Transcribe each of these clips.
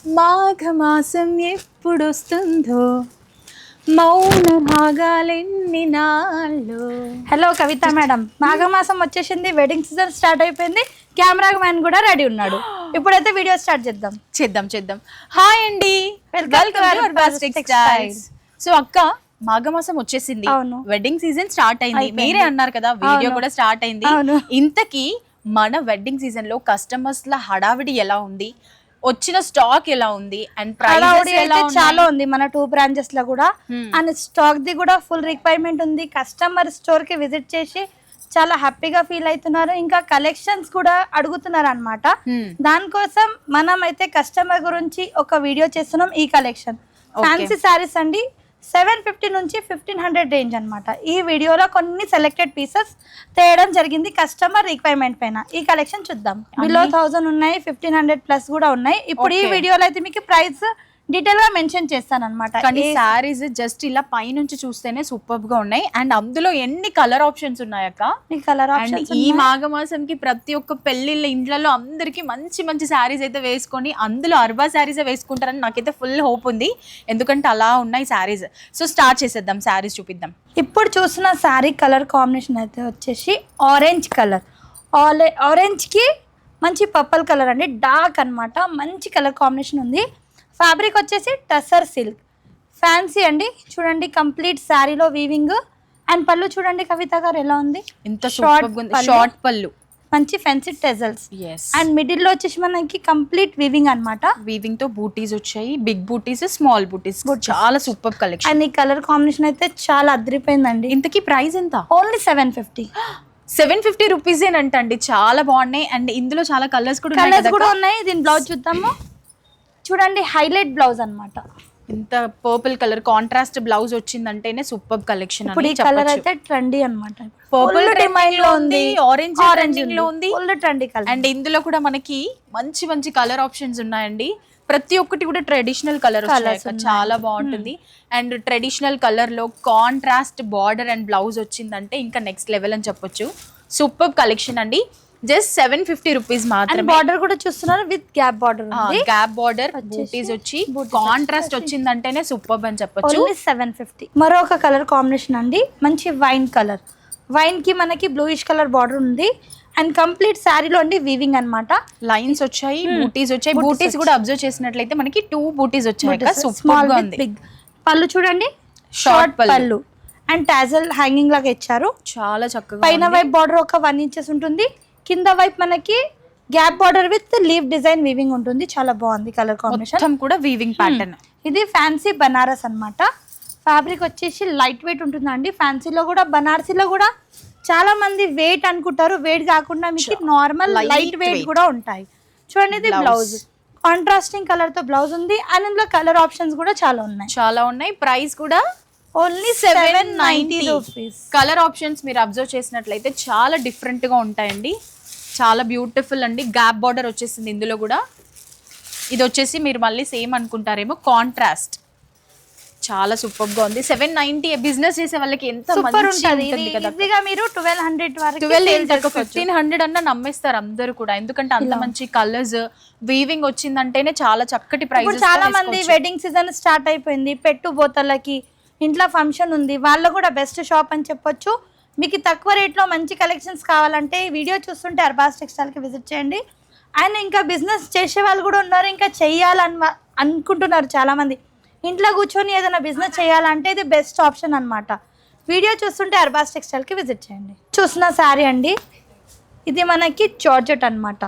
మాఘమాసం ఎప్పుడొస్తుందో మౌన భాగాలెన్ని నాళ్ళు. హలో కవిత మేడం, మాఘమాసం వచ్చేసింది, వెడ్డింగ్ సీజన్ స్టార్ట్ అయిపోయింది, కెమెరా మ్యాన్ కూడా రెడీ ఉన్నాడు. ఇప్పుడైతే వీడియో స్టార్ట్ చేద్దాం. హాయ్ అండి, welcome to Arbaz textiles. So అక్క, మాఘమాసం వచ్చేసింది, అవును. వెడ్డింగ్ సీజన్ స్టార్ట్ అయింది. మీరే అన్నారు కదా, వీడియో కూడా స్టార్ట్ అయింది. ఇంతకీ మన వెడ్డింగ్ సీజన్ లో కస్టమర్స్ ల హడావిడి ఎలా ఉంది, వచ్చిన స్టాక్ ఎలా ఉంది, అండ్ ప్రైస్ ఎలా చాలా ఉంది మన 2 బ్రాంచెస్ లో కూడా. అండ్ స్టాక్ ది కూడా ఫుల్ రిక్వైర్మెంట్ ఉంది. కస్టమర్ స్టోర్ కి విజిట్ చేసి చాలా హ్యాపీగా ఫీల్ అవుతున్నారు. ఇంకా కలెక్షన్స్ కూడా అడుగుతున్నారు అన్నమాట. దానికోసం మనం అయితే కస్టమర్ గురించి ఒక వీడియో చేస్తున్నాం. ఈ కలెక్షన్ ఫ్యాన్సీ శారీస్ అండి, 750 నుంచి 1500 రేంజ్ అన్నమాట. ఈ వీడియోలో కొన్ని సెలెక్టెడ్ పీసెస్ తేయడం జరిగింది కస్టమర్ రిక్వైర్మెంట్ పైన. ఈ కలెక్షన్ చూద్దాం. బిలో 1000 ఉన్నాయి, 1500 ప్లస్ కూడా ఉన్నాయి. ఇప్పుడు ఈ వీడియోలో అయితే మీకు ప్రైస్ డీటెయిల్ గా మెన్షన్ చేస్తాను అనమాట. కానీ సారీస్ జస్ట్ ఇలా పైనుంచి చూస్తేనే సూపర్ గా ఉన్నాయి. అండ్ అందులో ఎన్ని కలర్ ఆప్షన్స్ ఉన్నాయక్క. కలర్ ఆప్షన్స్ ఈ మాఘమాసంకి ప్రతి ఒక్క పెళ్లిళ్ళ ఇండ్లలో అందరికి మంచి మంచి సారీస్ అయితే వేసుకొని అందులో అర్బా సారీస్ వేసుకుంటారని నాకైతే ఫుల్ హోప్ ఉంది. ఎందుకంటే అలా ఉన్నాయి సారీస్. సో స్టార్ట్ చేసేద్దాం, సారీస్ చూపిద్దాం. ఇప్పుడు చూసిన శారీ కలర్ కాంబినేషన్ అయితే వచ్చేసి ఆరెంజ్ కలర్. ఆరెంజ్ కి మంచి పర్పుల్ కలర్ అండి, డార్క్ అన్నమాట. మంచి కలర్ కాంబినేషన్ ఉంది. ఫ్యాబ్రిక్ వచ్చేసి టసర్ సిల్క్ ఫ్యాన్సీ అండి. చూడండి కంప్లీట్ శారీలో వీవింగ్. అండ్ పళ్ళు చూడండి కవిత గారు ఎలా ఉంది, ఇంత షార్ట్ పళ్ళు, మంచి ఫ్యాన్సీ టెజల్స్. అండ్ మిడిల్ లో వచ్చేసి మనకి కంప్లీట్ వీవింగ్ అన్నమాట. వీవింగ్ తో బూటీస్ వచ్చాయి, బిగ్ బూటీస్, స్మాల్ బూటీస్, చాలా సూపర్ కలెక్షన్. అండ్ ఈ కలర్ కాంబినేషన్ అయితే చాలా అదిరిపోయిందండి. ఇంతకీ ప్రైస్ ఎంత? ఓన్లీ 750 రూపీస్ అండి. చాలా బాగున్నాయి. అండ్ ఇందులో చాలా కలర్స్ కూడా ఉన్నాయి. దీని బ్లౌజ్ చూద్దాము. చూడండి హైలైట్ బ్లౌజ్ అన్నమాట. ఇంత పర్పుల్ కలర్ కాంట్రాస్ట్ బ్లౌజ్ వచ్చిందంటేనే సూపర్ కలెక్షన్. ఇప్పుడు ఈ కలర్ అయితే ట్రెండీ అన్నమాట. పర్పుల్ ట్రెండింగ్ లో ఉంది, ఆరెంజ్ ట్రెండింగ్ లో ఉంది, ఫుల్ ట్రెండీ కలర్. అండ్ ఇందులో కూడా మనకి మంచి మంచి కలర్ ఆప్షన్స్ ఉన్నాయండి. ప్రతి ఒక్కటి కూడా ట్రెడిషనల్ కలర్ వచ్చాయి, చాలా బాగుంటుంది. అండ్ ట్రెడిషనల్ కలర్ లో కాంట్రాస్ట్ బార్డర్ అండ్ బ్లౌజ్ వచ్చిందంటే ఇంకా నెక్స్ట్ లెవెల్ అని చెప్పొచ్చు. సూపర్ కలెక్షన్ అండి. జస్ట్ 750 రూపీస్ మాత్రమే. బార్డర్ కూడా చూస్తున్నారు, with gap border. Gap border, బూటీస్ వచ్చి కాంట్రాస్ట్ వచ్చిందంటేనే సూపర్ అని చెప్పొచ్చు. 750. మరొక కలర్ కాంబినేషన్ అండి, మంచి వైన్ కలర్. వైన్ కి మనకి బ్లూయిష్ కలర్ బార్డర్ ఉంది. అండ్ కంప్లీట్ శారీలో అండి వీవింగ్ అన్నమాట. లైన్స్ వచ్చాయి, బూటీస్ వచ్చాయి. బూటీస్ కూడా అబ్జర్వ్ చేసినట్లయితే మనకి 2 బూటీస్ వచ్చాయి. సూపర్ గా ఉంది. పళ్ళు చూడండి, షార్ట్ పళ్ళు. అండ్ టాజల్ హ్యాంగింగ్ లాగా ఇచ్చారు, చాలా చక్కగా. పైన వైపు బార్డర్ ఒక 1 ఇంచెస్ ఉంటుంది, కింద వైపు మనకి gap border with leave design weaving ఉంటుంది. చాలా బాగుంది కలర్ కాంబినేషన్ కూడా వీవింగ్ ప్యాటర్న్. ఇది ఫ్యాన్సీ బనారస్ అన్నమాట. ఫ్యాబ్రిక్ వచ్చేసి లైట్ వెయిట్ ఉంటుందండి. ఫ్యాన్సీలో కూడా బనారసీలో కూడా చాలా మంది వెయిట్ అనుకుంటారు, వెయిట్ కాకుండా మీకు నార్మల్ లైట్ వెయిట్ కూడా ఉంటాయి. చూడండి ఇది బ్లౌజ్, కాంట్రాస్టింగ్ కలర్ తో బ్లౌజ్ ఉంది. అండ్ ఇందులో కలర్ ఆప్షన్స్ కూడా చాలా ఉన్నాయి. ప్రైస్ కూడా ఓన్లీ 790 రూపీస్. కలర్ ఆప్షన్స్ మీరు అబ్జర్వ్ చేసినట్లయితే చాలా డిఫరెంట్ గా ఉంటాయండి, చాలా బ్యూటిఫుల్ అండి. గ్యాప్ బార్డర్ వచ్చేసింది ఇందులో కూడా. ఇది వచ్చేసి మీరు మళ్ళీ సేమ్ అనుకుంటారేమో, కాంట్రాస్ట్. చాలా సూపర్ గా ఉంది. 790. బిజినెస్ చేసే వాళ్ళకి ఎంత సూపర్ ఉంటుంది కదా. ఈజీగా మీరు 1200 వరకు 1500 అన్న నమ్మేస్తారు అందరూ కూడా. ఎందుకంటే అంత మంచి కలర్స్ వీవింగ్ వచ్చిందంటేనే చాలా చక్కటి ప్రైస్. చాలా మంది వెడ్డింగ్ సీజన్ స్టార్ట్ అయిపోయింది, పెట్టుబోతలకి ఇంట్లో ఫంక్షన్ ఉంది, వాళ్ళు కూడా బెస్ట్ షాప్ అని చెప్పొచ్చు. మీకు తక్కువ రేట్లో మంచి కలెక్షన్స్ కావాలంటే వీడియో చూస్తుంటే అర్బాస్ టెక్స్టైల్కి విజిట్ చేయండి. అండ్ ఇంకా బిజినెస్ చేసే వాళ్ళు కూడా ఉన్నారు, ఇంకా చెయ్యాలని అనుకుంటున్నారు చాలామంది. ఇంట్లో కూర్చొని ఏదైనా బిజినెస్ చేయాలంటే ఇది బెస్ట్ ఆప్షన్ అన్నమాట. వీడియో చూస్తుంటే అర్బాస్ టెక్స్టైల్కి విజిట్ చేయండి. చూసిన శారీ అండి, ఇది మనకి జార్జెట్ అన్నమాట.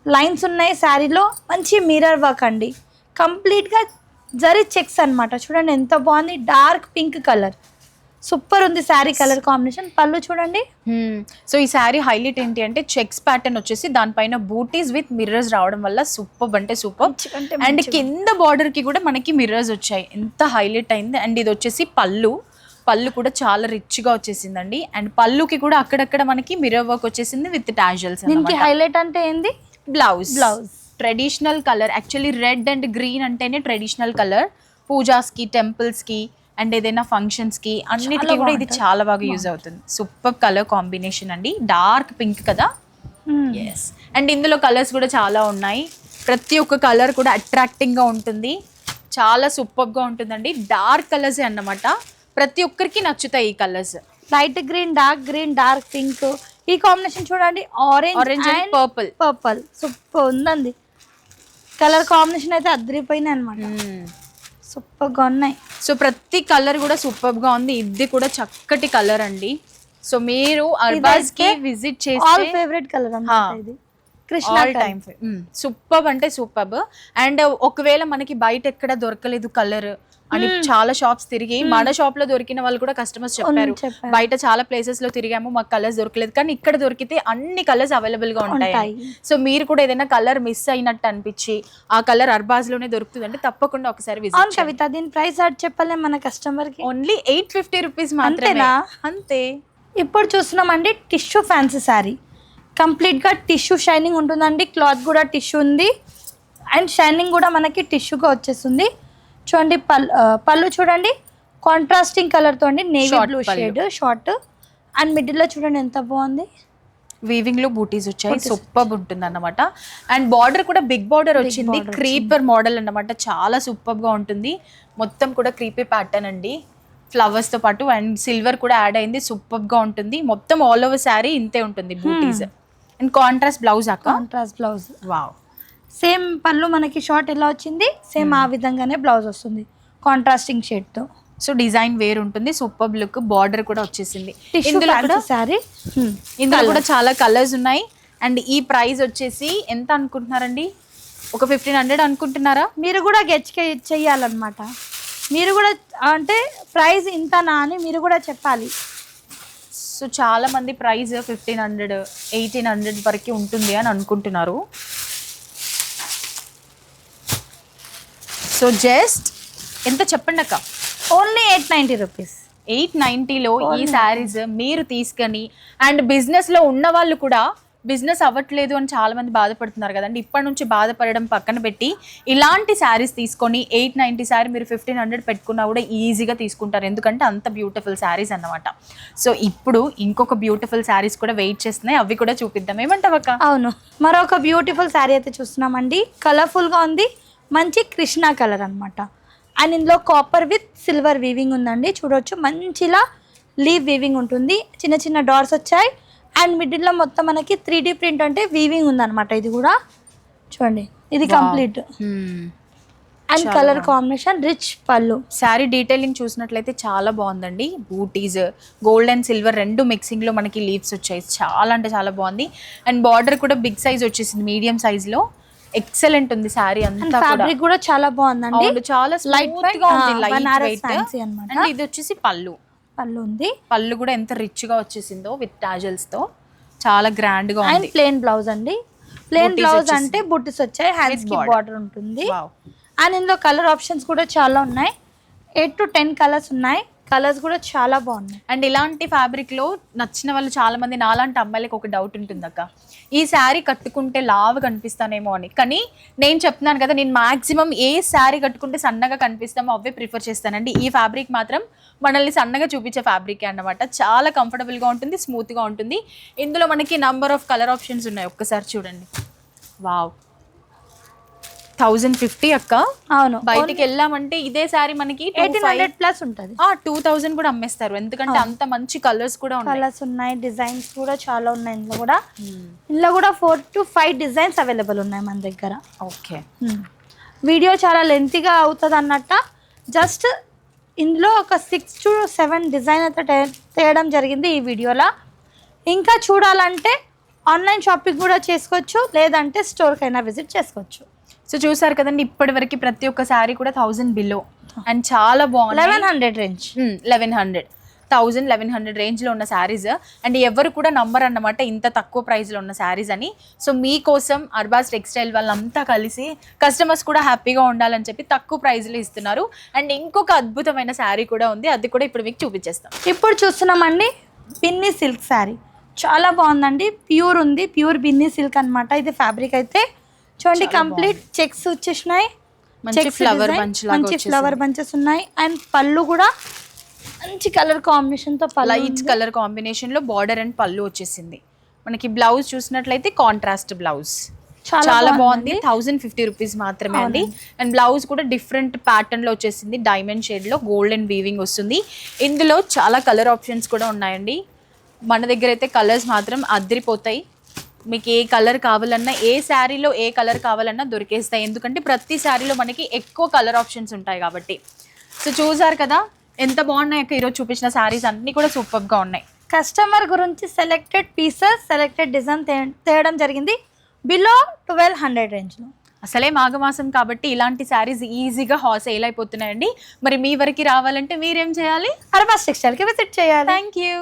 లైన్స్ ఉన్నాయి శారీలో, మంచి మిర్రర్ వర్క్ అండి. కంప్లీట్గా జరీ చెక్స్ అన్నమాట. చూడండి ఎంత బాగుంది, డార్క్ పింక్ కలర్. సూపర్ ఉంది శారీ కలర్ కాంబినేషన్. పళ్ళు చూడండి. సో ఈ శారీ హైలైట్ ఏంటి అంటే చెక్స్ ప్యాటర్న్ వచ్చేసి దానిపైన బూటీస్ విత్ మిర్రర్స్ రావడం వల్ల సూపర్ అంటే సూపర్. అండ్ కింద బార్డర్ కి కూడా మనకి మిర్రర్స్ వచ్చాయి, ఎంత హైలైట్ అయింది. అండ్ ఇది వచ్చేసి పళ్ళు కూడా చాలా రిచ్ గా వచ్చేసిందండి. అండ్ పళ్ళుకి కూడా అక్కడక్కడ మనకి మిర్రర్ వర్క్ వచ్చేసింది విత్ టాజల్స్. దీనికి హైలైట్ అంటే ఏంది, blouse traditional colour. Actually red and green అంటేనే ట్రెడిషనల్ కలర్. పూజాస్ కి, టెంపుల్స్ కి, అండ్ ఏదైనా ఫంక్షన్స్ కి అన్నిటికీ కూడా ఇది చాలా బాగా యూజ్ అవుతుంది. సూపర్ కలర్ కాంబినేషన్ అండి, డార్క్ పింక్ కదా. అండ్ ఇందులో కలర్స్ కూడా చాలా ఉన్నాయి. ప్రతి ఒక్క కలర్ కూడా అట్రాక్టింగ్ గా ఉంటుంది, చాలా సూపర్ గా ఉంటుందండి. డార్క్ కలర్స్ అన్నమాట, ప్రతి ఒక్కరికి నచ్చుతాయి ఈ colours. Light green, dark pink, ఈ కాంబినేషన్ చూడండి. ఆరెంజ్ అండ్ పర్పుల్ సూపర్ ఉందండి. కలర్ కాంబినేషన్ అయితే అదిరిపోయినాయి అనమాట, సూపర్ గా ఉన్నాయి. సో ప్రతి కలర్ కూడా సూపర్ గా ఉంది. ఇది కూడా చక్కటి కలర్ అండి. సో మీరు అర్బాజ్ కి విజిట్ చేస్తే ఆల్ ఫేవరెట్ కలర్ అన్నమాట ఇది, కృష్ణ టైం. సూపర్ అంటే సూపర్. అండ్ ఒకవేళ మనకి బయట ఎక్కడ దొరకలేదు కలర్ అని చాలా షాప్స్ తిరిగి, మన షాప్ లో దొరికిన వాళ్ళు కూడా కస్టమర్స్ చెప్పారు, బయట చాలా ప్లేసెస్ లో తిరిగాము మాకు కలర్స్ దొరకలేదు, కానీ ఇక్కడ దొరికితే అన్ని కలర్స్ అవైలబుల్ గా ఉంటాయి. సో మీరు కూడా ఏదైనా కలర్ మిస్ అయినట్టు అనిపించి ఆ కలర్ అర్బాజ్ లోనే దొరుకుతుంది అంటే తప్పకుండా ఒకసారి విజిట్. కవిత, దీని ప్రైస్ చెప్పలే మన కస్టమర్ కి, ఓన్లీ 850 రూపీస్ మాత్రమే. అంతే. ఇప్పుడు చూస్తున్నామండి టిష్యూ ఫ్యాన్సీ శారీ, కంప్లీట్ గా టిష్యూ షైనింగ్ ఉంటుందండి. క్లాత్ కూడా టిష్యూ ఉంది అండ్ షైనింగ్ కూడా మనకి టిష్యూగా వచ్చేస్తుంది. చూడండి పళ్ళు చూడండి, కాంట్రాస్టింగ్ కలర్ తో అండి, navy blue shade short and middle లో చూడండి ఎంత బాగుంది. వీవింగ్ లో బూటీస్ వచ్చాయి, సూపర్ ఉంటుంది అన్నమాట. అండ్ బార్డర్ కూడా బిగ్ బార్డర్ వచ్చింది, క్రీపర్ మోడల్ అన్నమాట, చాలా సూపర్ గా ఉంటుంది. మొత్తం కూడా క్రీపీ ప్యాటర్న్ అండి, ఫ్లవర్స్ తో పాటు అండ్ సిల్వర్ కూడా యాడ్ అయింది, సూపర్ గా ఉంటుంది. మొత్తం ఆల్ ఓవర్ శారీ ఇంతే ఉంటుంది బూటీస్. And contrast blouse contrast blouse. Wow. Same పళ్ళు మనకి షార్ట్ ఎలా వచ్చింది సేమ్ ఆ విధంగానే బ్లౌజ్ వస్తుంది కాంట్రాస్టింగ్ షేడ్ తో. సో డిజైన్ వేర్ ఉంటుంది, సూపర్ లుక్. బార్డర్ కూడా వచ్చేసింది. ఇందులో కూడా చాలా కలర్స్ ఉన్నాయి. అండ్ ఈ ప్రైస్ వచ్చేసి ఎంత అనుకుంటున్నారండి? ఒక 1500 అనుకుంటున్నారా? మీరు కూడా గెచ్ చెయ్యాలన్నమాట, మీరు కూడా అంటే ప్రైస్ ఇంతనా అని మీరు కూడా చెప్పాలి. సో చాలా మంది ప్రైస్ 1500 1800 వరకు ఉంటుంది అని అనుకుంటున్నారు. సో జస్ట్ ఎంత చెప్పండి అక్క? Only 890 rupees. 890లో ఈ శారీస్ మీరు తీసుకొని, అండ్ బిజినెస్ లో ఉన్న వాళ్ళు కూడా బిజినెస్ అవ్వట్లేదు అని చాలా మంది బాధపడుతున్నారు కదండి, ఇప్పటి నుంచి బాధపడడం పక్కన పెట్టి ఇలాంటి శారీస్ తీసుకొని 890 శారీ మీరు 1500 పెట్టుకున్నా కూడా ఈజీగా తీసుకుంటారు, ఎందుకంటే అంత బ్యూటిఫుల్ శారీస్ అన్నమాట. సో ఇప్పుడు ఇంకొక బ్యూటిఫుల్ శారీస్ కూడా వెయిట్ చేస్తున్నాయి, అవి కూడా చూపిద్దాం. ఏమంటావక్క? అవును, మరొక బ్యూటిఫుల్ శారీ అయితే చూస్తున్నామండి. కలర్ఫుల్గా ఉంది, మంచి కృష్ణ కలర్ అనమాట. అండ్ ఇందులో కాపర్ విత్ సిల్వర్ వీవింగ్ ఉందండి, చూడొచ్చు. మంచిలా లీవ్ వీవింగ్ ఉంటుంది, చిన్న చిన్న డాట్స్ వచ్చాయి. అండ్ మిడిల్లో మొత్తం మనకి 3D ప్రింట్ అంటే వీవింగ్ ఉందన్నమాట. ఇది కూడా చూడండి, ఇది complete. And colour combination rich పళ్ళు. శారీ డీటెయిలింగ్ చూసినట్లయితే చాలా బాగుందండి. బూటీస్ గోల్డ్ అండ్ సిల్వర్ రెండు మిక్సింగ్ లో మనకి లీవ్స్ వచ్చాయి, చాలా అంటే చాలా బాగుంది. అండ్ బార్డర్ కూడా బిగ్ సైజ్ వచ్చేసింది, మీడియం సైజ్ లో. ఎక్సలెంట్ ఉంది శారీ అంతా. ఫ్యాబ్రిక్ కూడా చాలా బాగుందండి, చాలా లైట్ గా ఉంది, లైట్ వెయిట్. అన్నమాట. అండ్ ఇది వచ్చేసి పళ్ళు ఉంది. పళ్ళు కూడా ఎంత రిచ్ గా వచ్చేసిందో విత్ టాజల్స్ తో, చాలా గ్రాండ్ గా ఉంది. అండ్ ప్లెయిన్ బ్లౌజ్ అండి, ప్లెయిన్ బ్లౌజ్ అంటే బుట్టీస్ వచ్చాయి, హ్యాండ్స్ కి బార్డర్ ఉంటుంది. అండ్ ఇందులో కలర్ ఆప్షన్స్ కూడా చాలా ఉన్నాయి, 8 to 10 కలర్స్ ఉన్నాయి. కలర్స్ కూడా చాలా బాగున్నాయి. అండ్ ఇలాంటి ఫ్యాబ్రిక్ లో నచ్చిన వాళ్ళు చాలా మంది, నాలాంటి అమ్మాయిలకు ఒక డౌట్ ఉంటుంది అక్క, ఈ శారీ కట్టుకుంటే లావు కనిపిస్తానేమో అని. కానీ నేను చెప్తున్నాను కదా, నేను మాక్సిమం ఏ శారీ కట్టుకుంటే సన్నగా కనిపిస్తామో అవే ప్రిఫర్ చేస్తానండి. ఈ ఫ్యాబ్రిక్ మాత్రం మనల్ని సన్నగా చూపించే ఫ్యాబ్రిక్ అన్నమాట, చాలా కంఫర్టబుల్ గా ఉంటుంది, స్మూత్ గా ఉంటుంది. ఇందులో మనకి నంబర్ ఆఫ్ కలర్ ఆప్షన్స్ ఉన్నాయి, ఒక్కసారి చూడండి. వావ్, 1050 అక్క. అవును, బయటికి వెళ్ళామంటే ఇదే సారీ మనకి 1800 ప్లస్ ఉంటుంది. 2000 కూడా అమ్మేస్తారు, ఎందుకంటే అంత మంచి కలర్స్ కూడా ఉన్నాయి. కలర్స్ ఉన్నాయి, డిజైన్స్ కూడా చాలా ఉన్నాయి. ఇందులో కూడా 4 to 5 డిజైన్స్ అవైలబుల్ ఉన్నాయి మన దగ్గర. ఓకే, వీడియో చాలా లెంతీగా అవుతుంది అన్నట్ట, జస్ట్ ఇందులో ఒక 6 to 7 డిజైన్ అయితే తేయడం జరిగింది ఈ వీడియోలో. ఇంకా చూడాలంటే ఆన్లైన్ షాపింగ్ కూడా చేసుకోవచ్చు, లేదంటే స్టోర్కైనా విజిట్ చేసుకోవచ్చు. సో చూసారు కదండి, ఇప్పటి వరకు ప్రతి ఒక్క శారీ కూడా 1000 బిలో అండ్ చాలా బాగుంది. 1100 రేంజ్, 1100 1100 రేంజ్లో ఉన్న శారీస్. అండ్ ఎవరు కూడా నంబర్ అన్నమాట ఇంత తక్కువ ప్రైస్లో ఉన్న శారీస్ అని. సో మీకోసం అర్బాజ్ టెక్స్టైల్ వాళ్ళంతా కలిసి కస్టమర్స్ కూడా హ్యాపీగా ఉండాలని చెప్పి తక్కువ ప్రైస్లో ఇస్తున్నారు. అండ్ ఇంకొక అద్భుతమైన శారీ కూడా ఉంది, అది కూడా ఇప్పుడు మీకు చూపించేస్తాం. ఇప్పుడు చూస్తున్నామండి బిన్నీ సిల్క్ శారీ, చాలా బాగుందండి. ప్యూర్ ఉంది, ప్యూర్ బిన్నీ సిల్క్ అనమాట. ఇది ఫ్యాబ్రిక్ అయితే చూడండి, కంప్లీట్ చెక్స్ వచ్చేసినాయి, మంచి ఫ్లవర్ బంచెస్ ఉన్నాయి. అండ్ పళ్ళు కూడా మంచి కలర్ కాంబినేషన్ తో, లైట్ కలర్ కాంబినేషన్ లో బార్డర్ అండ్ పళ్ళు వచ్చేసింది. మనకి బ్లౌజ్ చూసినట్లయితే కాంట్రాస్ట్ బ్లౌజ్, చాలా బాగుంది. 1050 రూపీస్ మాత్రమే అండి. అండ్ బ్లౌజ్ కూడా డిఫరెంట్ ప్యాటర్న్ లో వచ్చేసింది, డైమండ్ షేడ్ లో గోల్డ్ అండ్ వీవింగ్ వస్తుంది. ఇందులో చాలా కలర్ ఆప్షన్స్ కూడా ఉన్నాయండి. మన దగ్గర అయితే కలర్స్ మాత్రం అదిరిపోతాయి. మీకు ఏ కలర్ కావాలన్నా, ఏ శారీలో ఏ కలర్ కావాలన్నా దొరికేస్తాయి. ఎందుకంటే ప్రతి శారీలో మనకి ఎక్కువ కలర్ ఆప్షన్స్ ఉంటాయి కాబట్టి. సో చూసారు కదా ఎంత బాగున్నాయి అక్క. ఈరోజు చూపించిన శారీస్ అన్నీ కూడా సూపర్గా ఉన్నాయి. కస్టమర్ గురించి సెలెక్టెడ్ పీసెస్, సెలెక్టెడ్ డిజైన్ తేయడం జరిగింది బిలో 1200 రేంజ్లో. అసలే మాఘమాసం కాబట్టి ఇలాంటి శారీస్ ఈజీగా సేల్ అయిపోతున్నాయండి. మరి మీ వరకు రావాలంటే మీరేం చేయాలి? అర్బాస్ టెక్స్టైల్కి విజిట్ చేయాలి. Thank you.